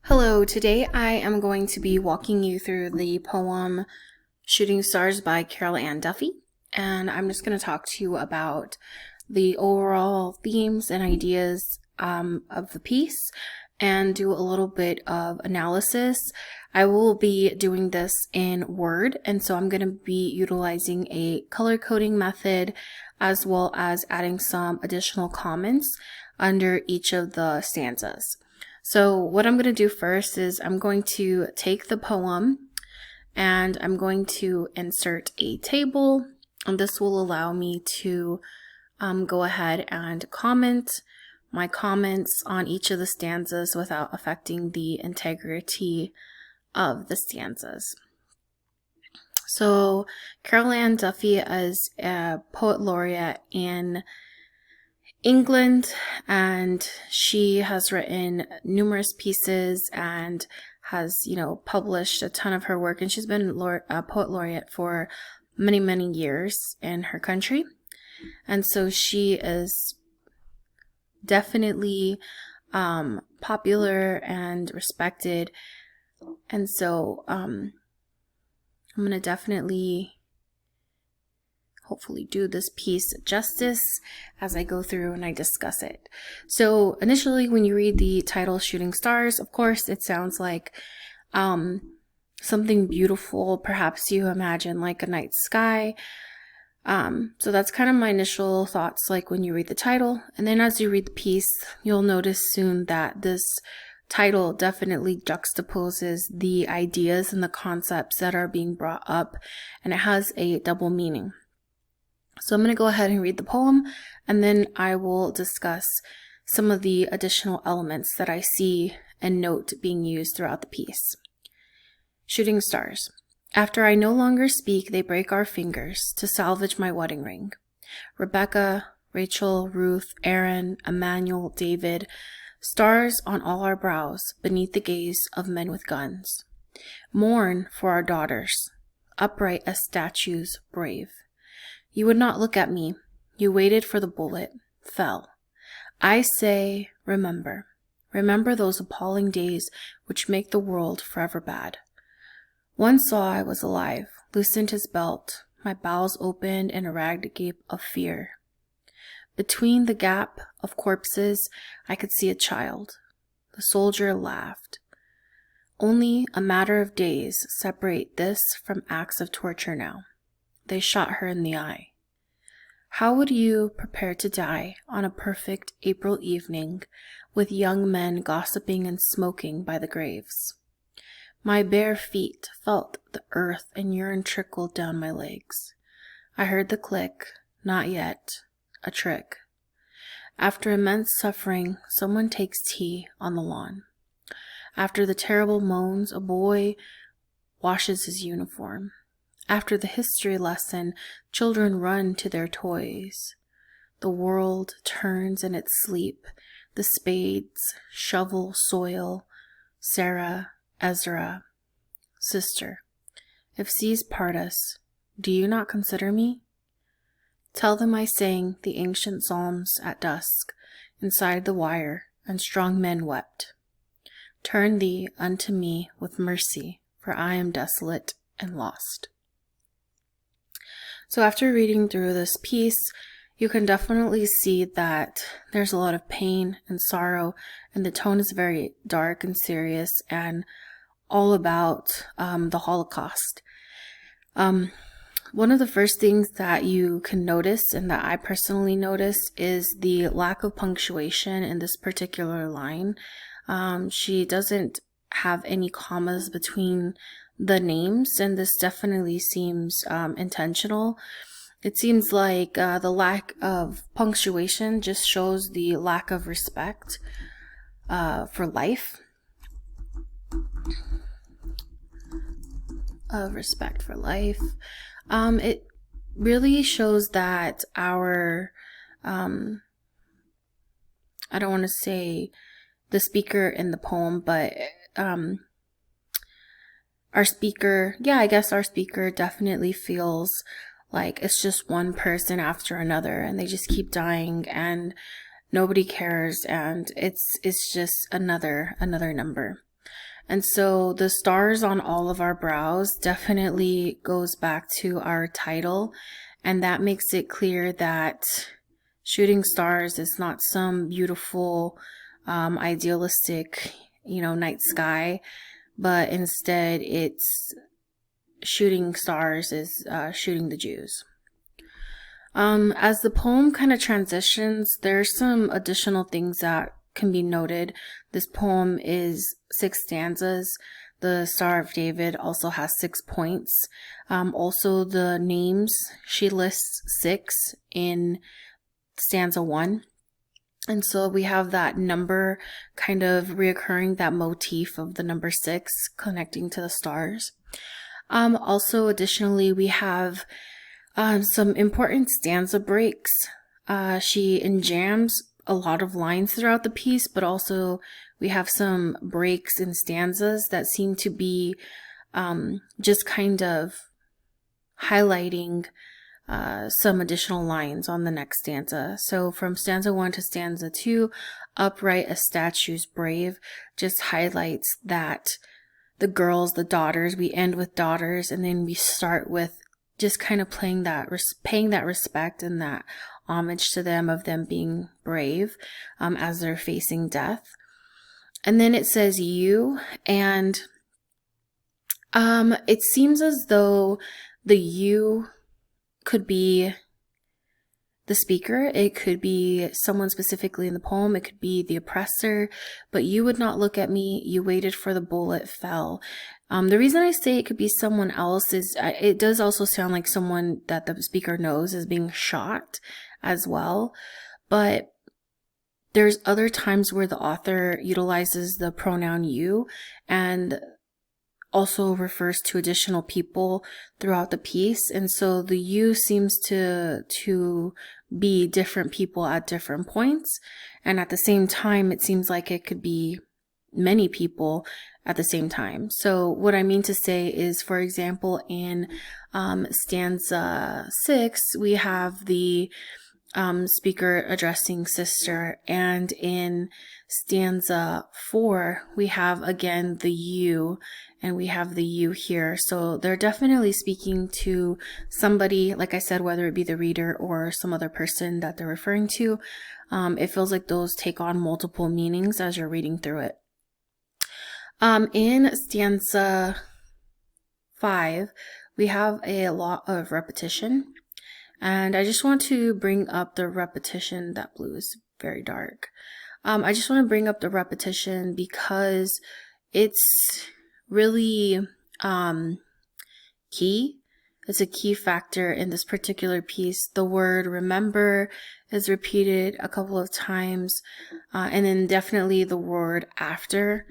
Hello, today I am going to be walking you through the poem Shooting Stars by Carol Ann Duffy, and I'm just going to talk to you about the overall themes and ideas of the piece and do a little bit of analysis. I will be doing this in Word, and so I'm going to be utilizing a color coding method as well as adding some additional comments under each of the stanzas. So what I'm going to do first is I'm going to take the poem and I'm going to insert a table, and this will allow me to go ahead and comment my comments on each of the stanzas without affecting the integrity of the stanzas. So Carol Ann Duffy is a poet laureate in England, and she has written numerous pieces and has, published a ton of her work, and she's been a poet laureate for many years in her country. And so she is definitely popular and respected. And so I'm going to definitely hopefully do this piece justice as I go through and I discuss it. So initially, when you read the title Shooting Stars, of course, it sounds like something beautiful. Perhaps you imagine like a night sky. So that's kind of my initial thoughts, like when you read the title. And then as you read the piece, you'll notice soon that this title definitely juxtaposes the ideas and the concepts that are being brought up, and it has a double meaning. So I'm going to go ahead and read the poem, and then I will discuss some of the additional elements that I see and note being used throughout the piece. Shooting stars. After I no longer speak, they break our fingers to salvage my wedding ring. Rebecca, Rachel, Ruth, Aaron, Emmanuel, David, stars on all our brows beneath the gaze of men with guns. Mourn for our daughters, upright as statues, brave. You would not look at me. You waited for the bullet, fell. I say, remember. Remember those appalling days which make the world forever bad. One saw I was alive, loosened his belt. My bowels opened in a ragged gape of fear. Between the gap of corpses, I could see a child. The soldier laughed. Only a matter of days separate this from acts of torture now. They shot her in the eye. How would you prepare to die on a perfect April evening with young men gossiping and smoking by the graves? My bare feet felt the earth and urine trickle down my legs. I heard the click, not yet, a trick. After immense suffering, someone takes tea on the lawn. After the terrible moans, a boy washes his uniform. After the history lesson, children run to their toys. The world turns in its sleep. The spades shovel soil. Sarah, Ezra, sister, if seas part us, do you not consider me? Tell them I sang the ancient psalms at dusk inside the wire, and strong men wept. Turn thee unto me with mercy, for I am desolate and lost. So after reading through this piece, you can definitely see that there's a lot of pain and sorrow, and the tone is very dark and serious and all about the Holocaust. One of the first things that you can notice, and that I personally notice, is the lack of punctuation in this particular line. She doesn't have any commas between the names, and this definitely seems intentional. It seems like the lack of punctuation just shows the lack of respect for life. Respect for life. It really shows that our, I don't want to say the speaker in the poem, but our speaker definitely feels like it's just one person after another, and they just keep dying, and nobody cares, and it's just another number. And so the stars on all of our brows definitely goes back to our title, and that makes it clear that shooting stars is not some beautiful, idealistic, night sky, but instead it's shooting stars is shooting the Jews. As the poem kind of transitions, there's some additional things that can be noted. This poem is 6 stanzas. The Star of David also has 6 points. Also, the names, she lists 6 in stanza 1. And so we have that number kind of reoccurring, that motif of the number 6 connecting to the stars. Also, additionally, we have some important stanza breaks. She enjams a lot of lines throughout the piece, but also we have some breaks in stanzas that seem to be just kind of highlighting some additional lines on the next stanza. So from stanza 1 to stanza 2, upright a statue's brave, just highlights that the girls, the daughters, we end with daughters, and then we start with just kind of paying that respect and that homage to them, of them being brave as they're facing death. And then it says you, and it seems as though the you could be the speaker, it could be someone specifically in the poem, it could be the oppressor, but you would not look at me, you waited for the bullet fell. The reason I say it could be someone else is it does also sound like someone that the speaker knows is being shot as well, but there's other times where the author utilizes the pronoun you and also refers to additional people throughout the piece. And so the you seems to be different people at different points. And at the same time, it seems like it could be many people at the same time. So what I mean to say is, for example, in stanza 6, we have the speaker addressing sister, and in stanza 4, we have again the you, and we have the you here. So they're definitely speaking to somebody, like I said, whether it be the reader or some other person that they're referring to. It feels like those take on multiple meanings as you're reading through it. In stanza 5, we have a lot of repetition, and I just want to bring up the repetition. That blue is very dark. I just want to bring up the repetition because it's really key. It's a key factor in this particular piece. The word remember is repeated a couple of times, and then definitely the word after.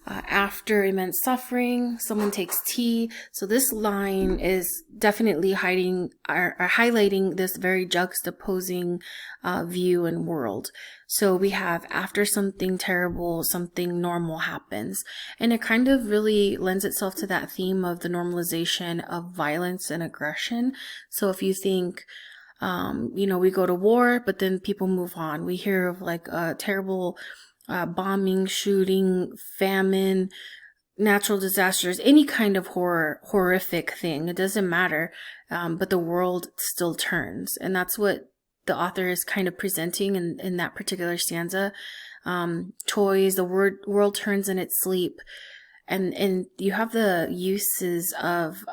After immense suffering, someone takes tea. So this line is definitely highlighting this very juxtaposing view and world. So we have after something terrible, something normal happens. And it kind of really lends itself to that theme of the normalization of violence and aggression. So if you think, we go to war, but then people move on. We hear of like a terrible bombing, shooting, famine, natural disasters, any kind of horrific thing. It doesn't matter, but the world still turns. And that's what the author is kind of presenting in that particular stanza. Toys, the world turns in its sleep. And you have the uses of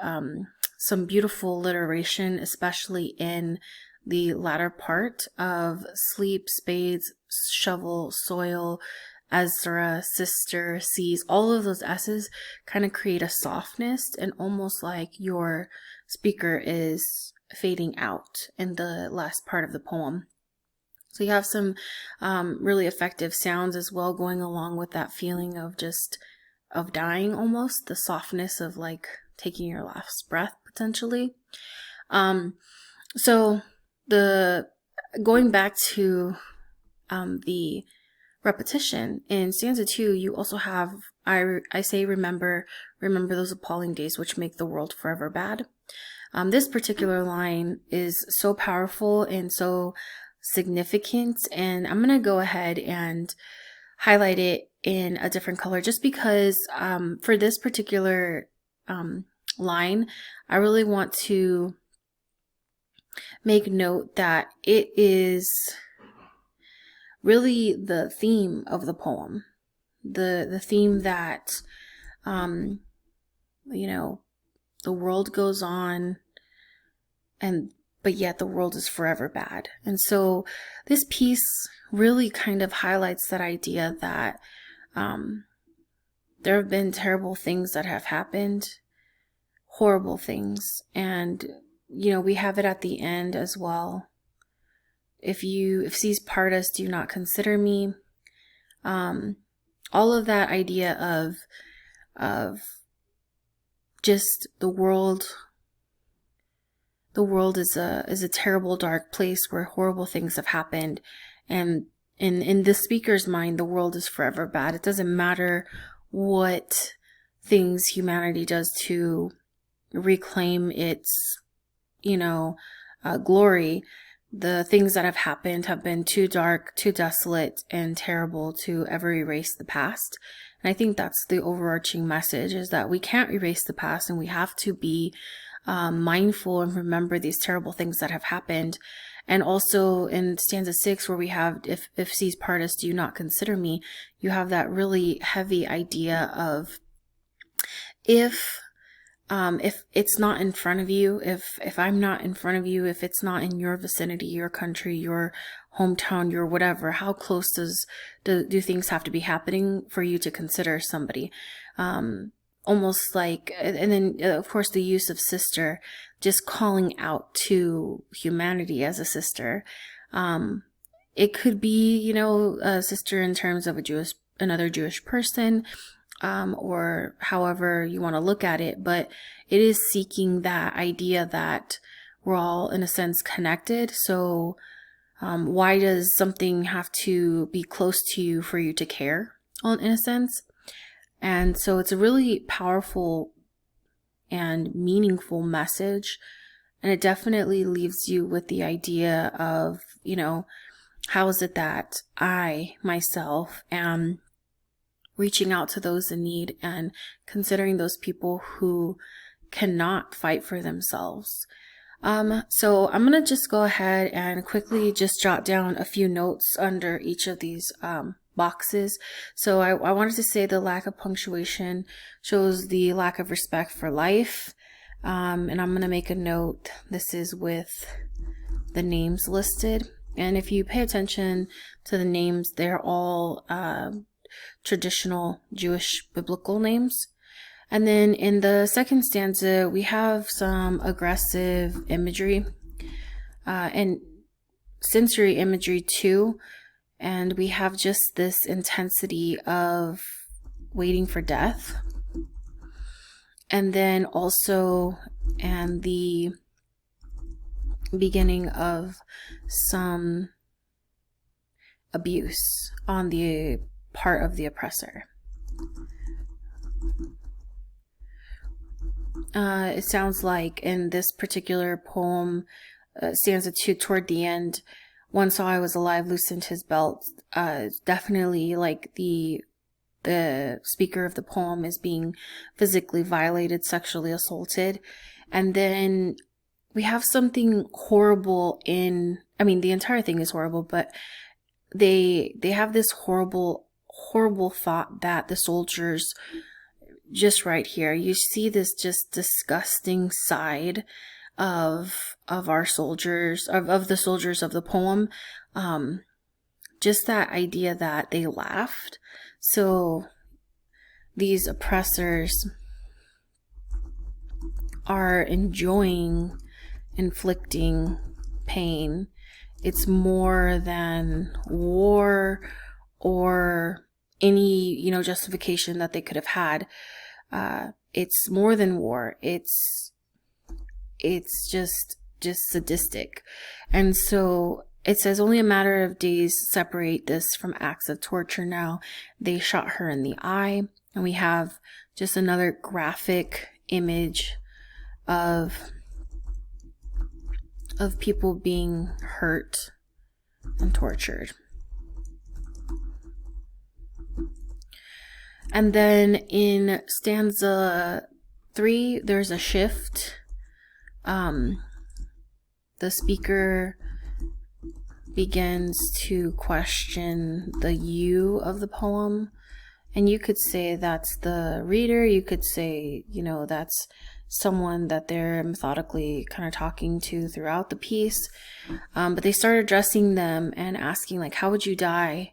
some beautiful alliteration, especially in the latter part of sleep, spades, shovel, soil, Ezra, sister, sees. All of those S's kind of create a softness, and almost like your speaker is fading out in the last part of the poem. So you have some really effective sounds as well going along with that feeling of dying, almost the softness of like taking your last breath potentially. So going back to the repetition in stanza 2, you also have I say remember those appalling days which make the world forever bad. This particular line is so powerful and so significant, and I'm gonna go ahead and highlight it in a different color just because for this particular line, I really want to make note that it is really the theme of the poem, the theme that you know, the world goes on, but yet the world is forever bad. And so this piece really kind of highlights that idea that there have been terrible things that have happened, horrible things, and we have it at the end as well. If seas part us, do not consider me. All of that idea of just the world is a terrible, dark place where horrible things have happened, and in the speaker's mind, the world is forever bad. It doesn't matter what things humanity does to reclaim its glory. The things that have happened have been too dark, too desolate, and terrible to ever erase the past. And I think that's the overarching message, is that we can't erase the past, and we have to be mindful and remember these terrible things that have happened. And also in stanza 6, where we have, if seas part us, do not consider me, you have that really heavy idea of if it's not in front of you, if I'm not in front of you, if it's not in your vicinity, your country, your hometown, your whatever, how close do things have to be happening for you to consider somebody? Almost like, and then of course the use of sister, just calling out to humanity as a sister. It could be, a sister in terms of another Jewish person, or however you want to look at it, but it is seeking that idea that we're all in a sense connected. So why does something have to be close to you for you to care, in a sense? And so it's a really powerful and meaningful message, and it definitely leaves you with the idea of, how is it that I myself am reaching out to those in need and considering those people who cannot fight for themselves. So I'm going to just go ahead and quickly just jot down a few notes under each of these boxes. So I wanted to say the lack of punctuation shows the lack of respect for life. And I'm going to make a note. This is with the names listed. And if you pay attention to the names, they're all traditional Jewish biblical names. And then in the second stanza, we have some aggressive imagery and sensory imagery too. And we have just this intensity of waiting for death. And then also, and the beginning of some abuse on the part of the oppressor. It sounds like in this particular poem, stanza 2, toward the end, one saw I was alive, loosened his belt. Definitely like the speaker of the poem is being physically violated, sexually assaulted. And then we have something horrible the entire thing is horrible, but they have this horrible thought that the soldiers, just right here, you see this just disgusting side of our soldiers, of the soldiers of the poem. Just that idea that they laughed. So these oppressors are enjoying inflicting pain. It's more than war or any, justification that they could have had. It's more than war. It's just sadistic. And so it says only a matter of days separate this from acts of torture. Now they shot her in the eye, and we have just another graphic image of people being hurt and tortured. And then in stanza 3, there's a shift. The speaker begins to question the you of the poem. And you could say that's the reader. You could say, that's someone that they're methodically kind of talking to throughout the piece. But they start addressing them and asking, like, how would you die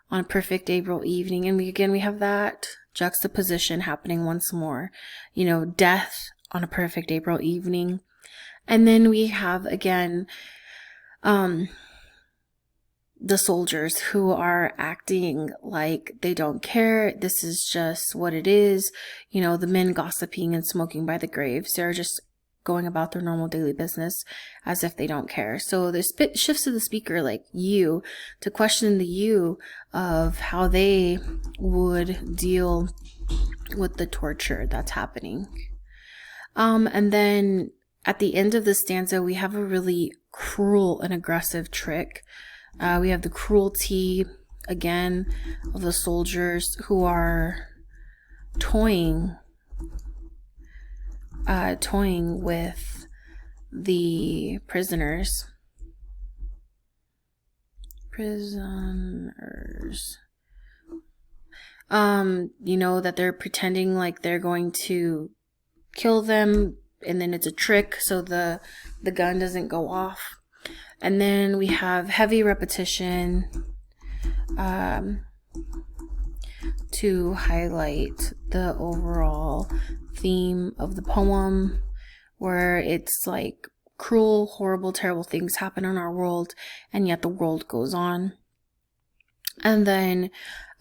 on a perfect April evening? And we have that juxtaposition happening once more. Death on a perfect April evening. And then we have, again, the soldiers who are acting like they don't care. This is just what it is. The men gossiping and smoking by the graves. They're just going about their normal daily business as if they don't care. So there's shifts to the speaker, like you, to question the you of how they would deal with the torture that's happening. And then at the end of the stanza, we have a really cruel and aggressive trick. We have the cruelty, again, of the soldiers who are toying with the prisoners. That they're pretending like they're going to kill them, and then it's a trick so the gun doesn't go off. And then we have heavy repetition to highlight the overall theme of the poem, where it's like cruel, horrible, terrible things happen in our world, and yet the world goes on. And then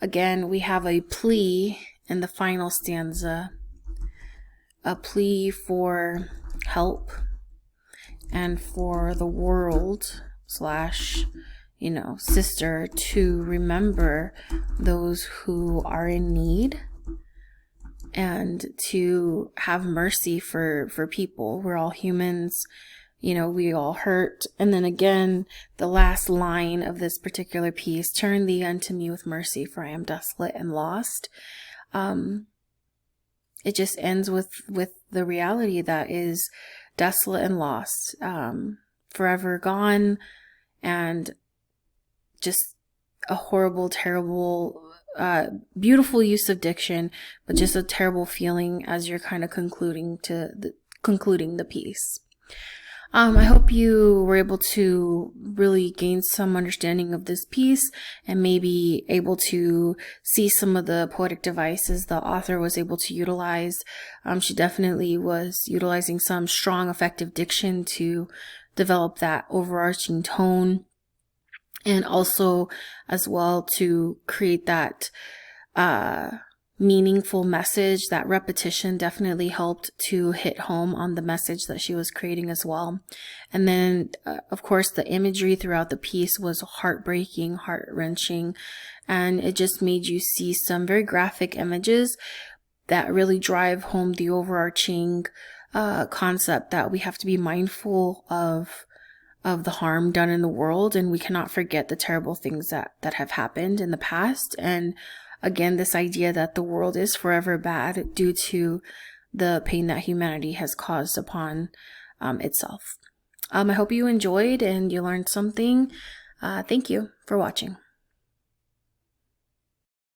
again, we have a plea in the final stanza, a plea for help and for the world / sister to remember those who are in need and to have mercy for people. We're all humans, we all hurt. And then again, the last line of this particular piece, turn thee unto me with mercy, for I am desolate and lost. It just ends with the reality that is desolate and lost, forever gone, and just a horrible, terrible, beautiful use of diction, but just a terrible feeling as you're kind of concluding the piece. I hope you were able to really gain some understanding of this piece and maybe able to see some of the poetic devices the author was able to utilize. She definitely was utilizing some strong, effective diction to develop that overarching tone, and also as well to create that meaningful message. That repetition definitely helped to hit home on the message that she was creating as well. And then of course the imagery throughout the piece was heartbreaking, heart-wrenching, and it just made you see some very graphic images that really drive home the overarching concept that we have to be mindful of the harm done in the world, and we cannot forget the terrible things that have happened in the past. And again, this idea that the world is forever bad due to the pain that humanity has caused upon itself. I hope you enjoyed and you learned something. Thank you for watching.